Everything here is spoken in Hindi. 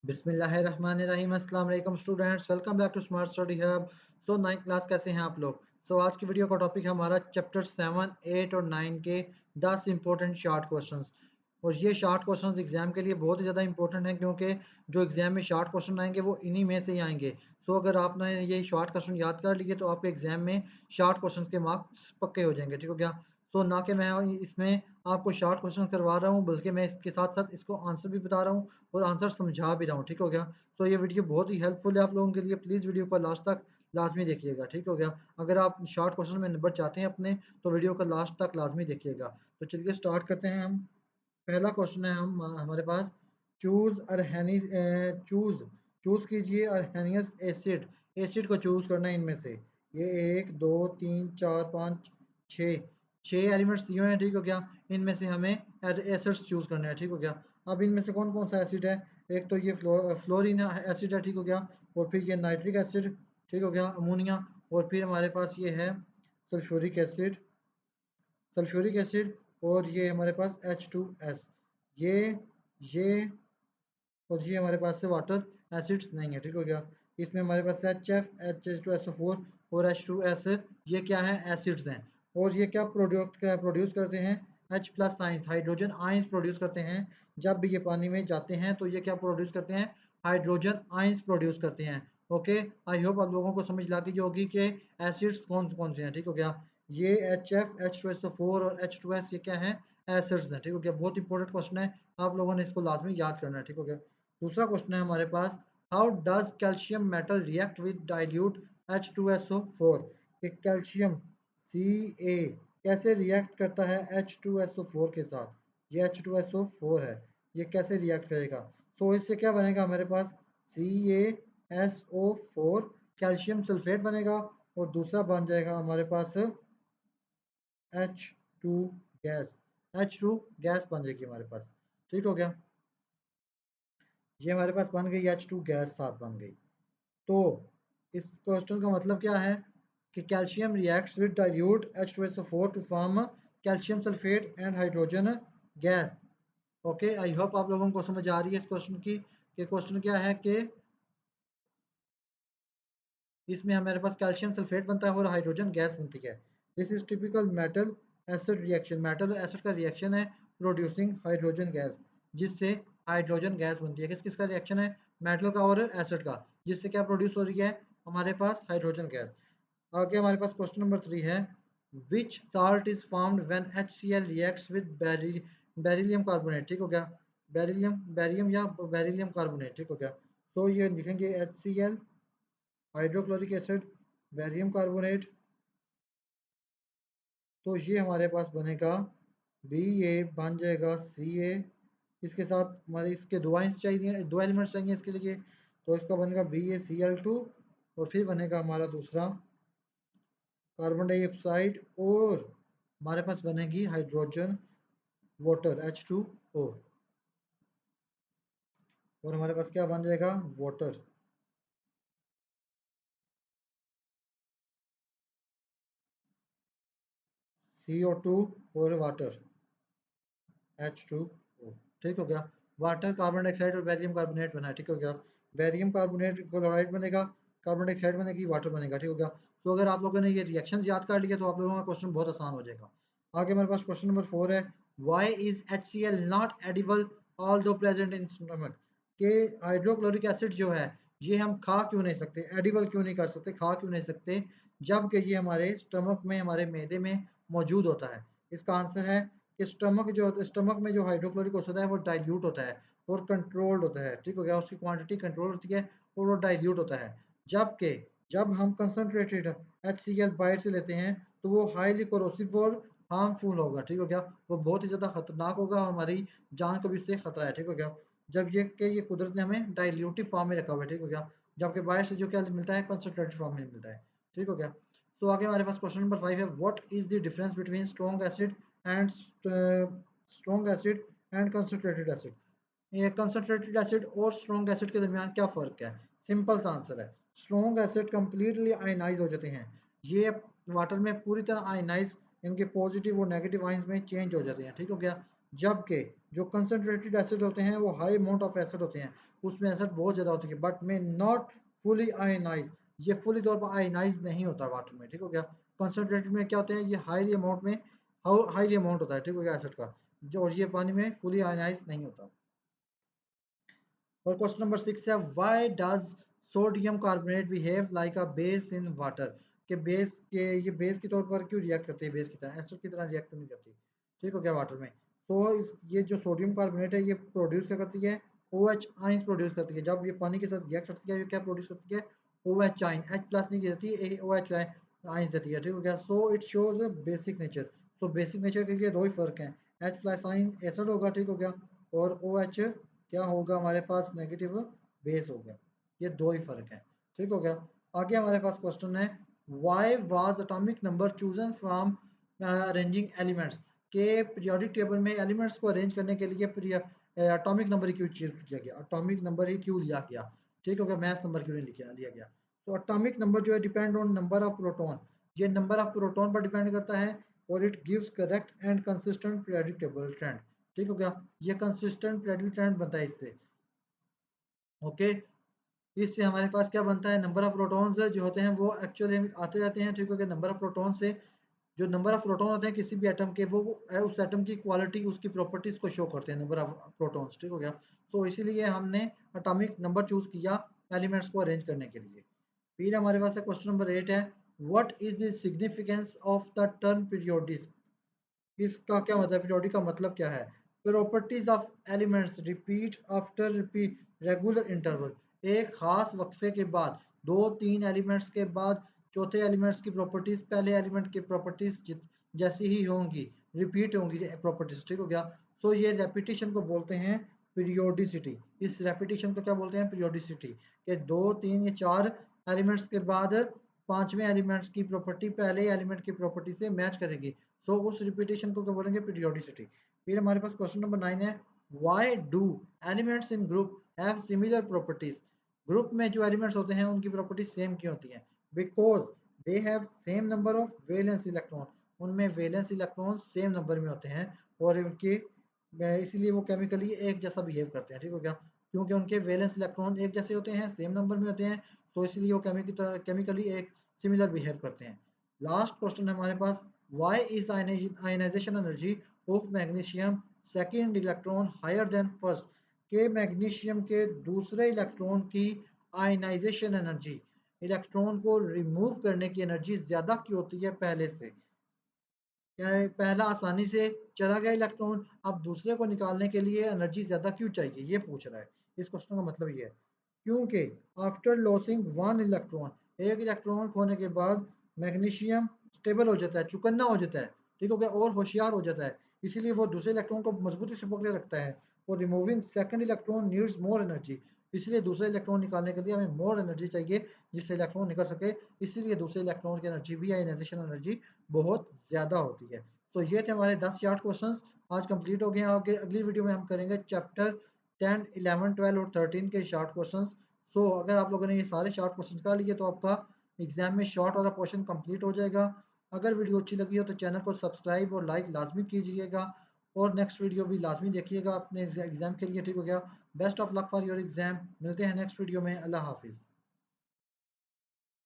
बिस्मिल्लाहिर्रहमानिर्रहीम। अस्सलाम वालेकुम students, welcome back to smart study hub. So 9th class कैसे हैं आप लोग। आज की वीडियो का टॉपिक है हमारा चैप्टर 7, 8 और 9 के 10 इंपॉर्टेंट शॉर्ट क्वेश्चंस। और ये शॉर्ट क्वेश्चंस एग्जाम के लिए बहुत ही ज़्यादा इंपॉर्टेंट हैं, क्योंकि जो एग्जाम में शॉर्ट क्वेश्चन आएंगे वो इन्हीं में से ही आएंगे। अगर आपने ये शॉर्ट क्वेश्चन याद कर लिए तो आपके एग्जाम में शॉर्ट क्वेश्चन के मार्क्स पक्के हो जाएंगे। ठीक हो गया। ना कि मैं इसमें आपको शॉर्ट क्वेश्चन करवा रहा हूँ, बल्कि मैं इसके साथ साथ इसको आंसर भी बता रहा हूँ और आंसर समझा भी रहा हूँ। ठीक हो गया। ये वीडियो बहुत ही हेल्पफुल है आप लोगों के लिए। प्लीज़ वीडियो को लास्ट तक लाजमी देखिएगा। ठीक हो गया। अगर आप शॉर्ट क्वेश्चन में नंबर चाहते हैं अपने, तो वीडियो को लास्ट तक लाजमी देखिएगा। तो चलिए स्टार्ट करते हैं हम। पहला क्वेश्चन है हमारे पास, चूज अरहनी चूज चूज कीजिए अरहनियस एसिड। एसिड को चूज करना है इनमें से। ये 1 2 3 4 5 6 छः एलिमेंट्स दिए हुए हैं। ठीक हो गया। इनमें से हमें एसिड्स चूज करने हैं। ठीक हो गया। अब इनमें से कौन कौन सा एसिड है। एक तो ये फ्लोरीन एसिड है। ठीक हो गया। और फिर ये नाइट्रिक एसिड। ठीक हो गया, अमोनिया। और फिर हमारे पास ये है सल्फ्यूरिक एसिड। और ये हमारे पास H2S। ये ये और ये हमारे पास से वाटर एसिड्स नहीं है। ठीक हो गया। इसमें हमारे पास HF, H2SO4 और H2S, ये क्या है, एसिड्स हैं। और ये क्या प्रोड्यूस करते हैं, H plus ions, hydrogen ions produce करते हैं। जब भी ये पानी में जाते हैं तो ये क्या प्रोड्यूस करते हैं, हाइड्रोजन आइंस प्रोड्यूस करते हैं। ओके, आई होप आप लोगों को समझ लगी होगी कि एसिड्स कौन कौन से हैं। ठीक हो गया। ये HF, H2SO4 और H2S ये क्या है, एसिड्स हैं। ठीक हो गया। बहुत इंपॉर्टेंट क्वेश्चन है, आप लोगों ने इसको लाजमी याद करना है। ठीक हो गया। दूसरा क्वेश्चन है हमारे पास, how does calcium metal react with dilute H2SO4। कि कैल्शियम Ca कैसे रिएक्ट करता है H2SO4 के साथ। ये H2SO4 है, ये कैसे रिएक्ट करेगा। इससे क्या बनेगा हमारे पास, CaSO4 कैल्शियम सल्फेट बनेगा। और दूसरा बन जाएगा हमारे पास H2 गैस। H2 गैस बन जाएगी हमारे पास। ठीक हो गया। ये हमारे पास बन गई H2 गैस, साथ बन गई। तो इस क्वेश्चन का मतलब क्या है कि calcium reacts with dilute H2SO4 to form calcium sulphate and hydrogen gas. Okay, I hope आप लोगों को समझ आ रही है इस क्वेश्चन की। कि क्वेश्चन क्या है कि इसमें हमारे पास कैल्शियम सल्फेट बनता है और हाइड्रोजन गैस बनती है। This is typical metal acid reaction. Metal और एसिड का रिएक्शन है प्रोड्यूसिंग हाइड्रोजन गैस, जिससे हाइड्रोजन गैस बनती है। किस किस का रिएक्शन है, मेटल का और एसिड का, जिससे क्या प्रोड्यूस हो रही है हमारे पास, हाइड्रोजन गैस। आगे हमारे पास क्वेश्चन नंबर 3 है, which salt is formed when HCl reacts with beryllium carbonate. ठीक हो गया। बेरियम या बेरिलियम कार्बोनेट। ठीक हो गया। ये लिखेंगे HCl, hydrochloric acid, barium carbonate. तो ये हमारे पास बनेगा Ba, बन जाएगा Ca। इसके साथ हमारे इसके दो आइंस चाहिए, दो एलिमेंट्स चाहिए इसके लिए। तो इसका बनेगा BaCl2। और फिर बनेगा हमारा दूसरा कार्बन डाइऑक्साइड। और हमारे पास बनेगी हाइड्रोजन वाटर H2O। और हमारे पास क्या बन जाएगा, वाटर। CO2 और वाटर H2O। ठीक हो गया। वाटर, कार्बन डाइऑक्साइड और बेरियम कार्बोनेट बना है। ठीक हो गया। बेरियम कार्बोनेट क्लोराइड बनेगा, कार्बन डाइऑक्साइड बनेगी, वाटर बनेगा। ठीक हो गया। अगर आप लोगों ने ये रिएक्शंस याद कर लिया तो आप लोगों का क्वेश्चन बहुत आसान हो जाएगा। आगे हमारे पास क्वेश्चन नंबर 4 है, why is HCl not edible although present in stomach. के हाइड्रोक्लोरिक एसिड जो है ये हम खा क्यों नहीं सकते, एडिबल क्यों नहीं कर सकते, खा क्यों नहीं सकते, जबकि ये हमारे स्टमक में, हमारे मैदे में मौजूद होता है। इसका आंसर है कि स्टमक में जो हाइड्रोक्लोरिक एसिड है वो डाइल्यूट होता है और कंट्रोल्ड होता है। ठीक हो गया। उसकी क्वांटिटी कंट्रोल होती है और वो डाइल्यूट होता है। जबकि जब हम कंसनट्रेटेड HCl बाइट से लेते हैं तो वो हाईली कोरोसिव और हार्मफुल होगा। ठीक हो गया। वो बहुत ही ज़्यादा खतरनाक होगा और हमारी जान को भी इससे खतरा है। ठीक हो गया। जब ये कुदरत ने हमें डाइल्यूटिव फॉर्म में रखा हुआ है। ठीक हो गया। जबकि बाइट से जो क्या मिलता है, कंसनट्रेटेड फॉर्म में मिलता है। ठीक हो गया। आगे हमारे पास क्वेश्चन नंबर 5 है, what is the difference between strong acid and strong acid and concentrated acid. ये कंसंट्रेटेड एसिड और स्ट्रॉन्ग एसिड के दरमियान क्या फ़र्क है। सिंपल सा आंसर है, स्ट्रॉन्ग एसिड कंप्लीटली आयनाइज हो जाते हैं। ये वाटर में पूरी तरह आयनाइज, इनके पॉजिटिव और नेगेटिव आयंस में चेंज हो जाते हैं। ठीक हो गया। जबकि जो कंसंट्रेटेड एसिड होते हैं वो हाई अमाउंट ऑफ एसिड होते हैं, उसमें एसिड बहुत ज़्यादा होती है, but may not fully ionise, ये फुली तौर पर आयनाइज नहीं होता वाटर में, ठीक हो गया। कंसनट्रेटेड में क्या होते हैं, ये हाईली अमाउंट में हाईली अमाउंट होता है, ठीक हो गया, एसिड का जो, और ये पानी में फुली आयनाइज नहीं होता। और क्वेश्चन नंबर 6 है, why does sodium carbonate behave like a base in water, के बेस के ये बेस के तौर पर क्यों रिएक्ट करती है, बेस की तरह, एसिड की तरह रिएक्ट नहीं करती, ठीक हो गया, वाटर में। तो इस ये जो सोडियम कार्बोनेट है ये प्रोड्यूस क्या करती है, OH आइंस प्रोड्यूस करती है। जब ये पानी के साथ रिएक्ट करती है ये क्या प्रोड्यूस करती है, OH आइन, H प्लस नहीं देती है, OH आइंस देती है, ठीक हो गया। So it shows basic nature, so basic nature के लिए दो ही फर्क हैं, H प्लस आइन एसिड होगा, ठीक हो गया, और OH क्या होगा हमारे पास, नेगेटिव बेस हो गया, ये दो ही फर्क है, ठीक हो गया। आगे हमारे पास क्वेश्चन है, why was atomic number chosen from arranging elements, के पीरियोडिक टेबल में एलिमेंट्स को अरेंज करने के लिए एटॉमिक नंबर क्यों चूज किया गया, एटॉमिक नंबर ही क्यों लिया गया, ठीक हो गया, मैथ नंबर क्यों नहीं लिया गया। तो एटॉमिक नंबर जो है depend on number of proton, ये नंबर ऑफ प्रोटॉन पर डिपेंड करता है, और it gives correct and consistent periodic table trend, ठीक हो गया, ये कंसिस्टेंट पीरियोडिक ट्रेंड बनता है इससे, ओके। इससे हमारे पास क्या बनता है, नंबर ऑफ प्रोटॉन्स जो होते हैं वो एक्चुअली आते रहते हैं, ठीक हो गया, नंबर ऑफ प्रोटॉन से जो नंबर ऑफ प्रोटॉन होते हैं किसी भी एटम के, वो उस एटम की क्वालिटी, उसकी प्रॉपर्टीज को शो करते हैं, नंबर ऑफ प्रोटॉन्स, ठीक हो गया। तो इसीलिए हमने एटॉमिक नंबर चूज किया एलिमेंट्स को अरेंज करने के लिए। फिर हमारे पास क्वेश्चन नंबर 8 है, what is the significance of the term periodic, इसका क्या मतलब, पीरियोडिक का मतलब क्या है, properties of elements repeat after repeat regular interval, एक खास वक्फे के बाद, दो तीन एलिमेंट्स के बाद चौथे एलिमेंट्स की प्रॉपर्टीज पहले एलिमेंट की प्रॉपर्टीज जैसी ही होंगी, रिपीट होंगी प्रॉपर्टीज, ठीक हो गया। सो ये रेपिटेशन को बोलते हैं पीरियोडिसिटी, इस रेपिटेशन को क्या बोलते हैं, पीरियोडिसिटी, के दो तीन या चार एलिमेंट्स के बाद पांचवें एलिमेंट्स की प्रॉपर्टी पहले एलिमेंट की प्रॉपर्टी से मैच करेगी, सो उस रिपीटेशन को क्या बोलेंगे, पीरियोडिसिटी। फिर हमारे पास क्वेश्चन नंबर 9 है, why do elements in group have similar properties, group में जो एलिमेंट्स होते हैं उनकी प्रॉपर्टीज सेम क्यों होती हैं, because they have same number of valence electron, उनमें वैलेंस इलेक्ट्रॉन सेम नंबर में होते हैं, और उनके इसलिए वो केमिकली एक जैसा बिहेव करते हैं, ठीक हो गया, क्योंकि उनके वैलेंस इलेक्ट्रॉन एक जैसे होते हैं, सेम नंबर में होते हैं, तो इसलिए वो केमिकली एक सिमिलर बिहेव करते हैं। लास्ट क्वेश्चन है हमारे पास, why is ionization energy of magnesium second electron higher than first, के मैग्नीशियम के दूसरे इलेक्ट्रॉन की आयनाइजेशन एनर्जी, इलेक्ट्रॉन को रिमूव करने की एनर्जी ज्यादा क्यों होती है पहले से, क्या है, पहला आसानी से चला गया इलेक्ट्रॉन, अब दूसरे को निकालने के लिए एनर्जी ज्यादा क्यों चाहिए, ये पूछ रहा है। इस क्वेश्चन का मतलब ये है, क्योंकि आफ्टर लॉसिंग वन इलेक्ट्रॉन, एक इलेक्ट्रॉन खोने के बाद मैग्नीशियम स्टेबल हो जाता है, चुकन्ना हो जाता है, ठीक हो गया, और होशियार हो जाता है, इसीलिए वो दूसरे इलेक्ट्रॉन को मजबूती से पकड़े रखता है, और removing second electron needs more energy, इसलिए दूसरे इलेक्ट्रॉन निकालने के लिए हमें मोर एनर्जी चाहिए जिससे इलेक्ट्रॉन निकल सके, इसीलिए दूसरे इलेक्ट्रॉन की एनर्जी भी, आयनाइजेशन एनर्जी बहुत ज़्यादा होती है। तो ये थे हमारे 10 शार्ट क्वेश्चंस, आज कंप्लीट हो गए हैं। आगे अगली वीडियो में हम करेंगे चैप्टर 10, 11, 12 और 13 के शार्ट क्वेश्चंस। सो अगर आप लोगों ने ये सारे शार्ट क्वेश्चंस कर लिए तो आपका एग्जाम में शॉर्ट वाला पोर्शन कंप्लीट हो जाएगा। अगर वीडियो अच्छी लगी हो तो चैनल को सब्सक्राइब और लाइक लाजमी कीजिएगा, और नेक्स्ट वीडियो भी लाजमी देखिएगा अपने एग्जाम के लिए, ठीक हो गया। Best of luck for your exam, मिलते हैं नेक्स्ट वीडियो में, अल्लाह हाफिज़।